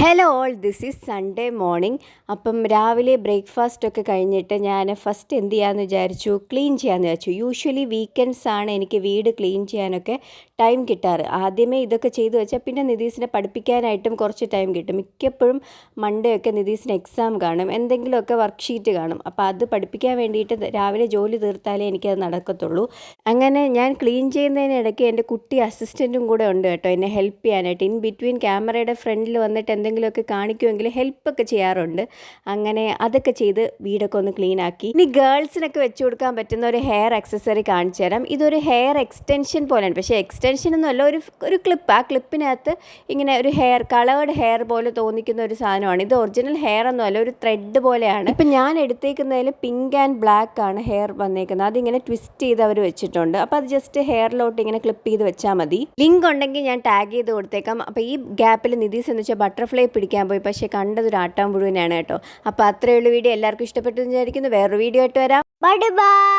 Hello all, this is Sunday morning. അപ്പം രാവിലെ breakfast ഒക്കെ കഴിഞ്ഞിട്ട് ഞാൻ ഫസ്റ്റ് എന്ത് ചെയ്യാമെന്ന് വിചാരിച്ചു, ക്ലീൻ ചെയ്യാമെന്ന് വിചാരിച്ചു. യൂഷ്വലി വീക്കെൻഡ്സ് ആണ് എനിക്ക് വീട് ക്ലീൻ ചെയ്യാനൊക്കെ ടൈം കിട്ടാറ്. ആദ്യമേ ഇതൊക്കെ ചെയ്തു വെച്ചാൽ പിന്നെ നിതീസിനെ പഠിപ്പിക്കാനായിട്ടും കുറച്ച് ടൈം കിട്ടും. മിക്കപ്പോഴും മൺഡേ ഒക്കെ നിതീസിന് എക്സാം കാണും, എന്തെങ്കിലുമൊക്കെ വർക്ക്ഷീറ്റ് കാണും. അപ്പോൾ അത് പഠിപ്പിക്കാൻ വേണ്ടിയിട്ട് രാവിലെ ജോലി തീർത്താലേ എനിക്കത് നടക്കത്തുള്ളൂ. അങ്ങനെ ഞാൻ ക്ലീൻ ചെയ്യുന്നതിനിടയ്ക്ക് എൻ്റെ കുട്ടി അസിസ്റ്റൻറ്റും കൂടെ ഉണ്ട് കേട്ടോ, എന്നെ ഹെൽപ്പ് ചെയ്യാനായിട്ട്. ഇൻ ബിറ്റ്വീൻ ക്യാമറയുടെ ഫ്രണ്ടിൽ വന്നിട്ട് എന്തെങ്കിലുമൊക്കെ കാണിക്കുമെങ്കിൽ ഹെൽപ്പൊക്കെ ചെയ്യാറുണ്ട്. അങ്ങനെ അതൊക്കെ ചെയ്ത് വീടൊക്കെ ഒന്ന് ക്ലീൻ ആക്കി. ഇനി ഗേൾസിനൊക്കെ വെച്ച് കൊടുക്കാൻ പറ്റുന്ന ഒരു ഹെയർ ആക്സസറി കാണിച്ചു തരാം. ഇതൊരു ഹെയർ എക്സ്റ്റൻഷൻ പോലെയാണ്, പക്ഷേ എക്സ്റ്റൻഷൻ ഒന്നുമല്ല, ഒരു ക്ലിപ്പ്. ആ ക്ലിപ്പിനകത്ത് ഇങ്ങനെ ഒരു കളേർഡ് ഹെയർ പോലെ തോന്നിക്കുന്ന ഒരു സാധനമാണ്. ഇത് ഒറിജിനൽ ഹെയർ ഒന്നുമല്ല, ഒരു ത്രെഡ് പോലെയാണ്. ഇപ്പം ഞാൻ എടുത്തേക്കുന്നതിൽ പിങ്ക് ആൻഡ് ബ്ലാക്ക് ആണ് ഹെയർ വന്നേക്കുന്നത്. അതിങ്ങനെ ട്വിസ്റ്റ് ചെയ്ത് അവർ വെച്ചിട്ടുണ്ട്. അപ്പോൾ അത് ജസ്റ്റ് ഹെയറിലോട്ട് ഇങ്ങനെ ക്ലിപ്പ് ചെയ്ത് വെച്ചാൽ മതി. ലിങ്ക് ഉണ്ടെങ്കിൽ ഞാൻ ടാഗ് ചെയ്ത് കൊടുത്തേക്കാം. അപ്പോൾ ഈ ഗ്യാപ്പിൽ നിതീസ് എന്ന് വെച്ചാൽ ബട്ടർഫ്ലൈ പിടിക്കാൻ പോയി, പക്ഷേ കണ്ടതൊരു ആട്ടാൻ മുഴുവനാണ് കേട്ടോ. അപ്പോൾ അത്രയുള്ള വീഡിയോ എല്ലാവർക്കും ഇഷ്ടപ്പെട്ടു എന്ന് വിചാരിക്കുന്നു. വേറൊരു വീഡിയോ ആയിട്ട് വരാം. Bye bye.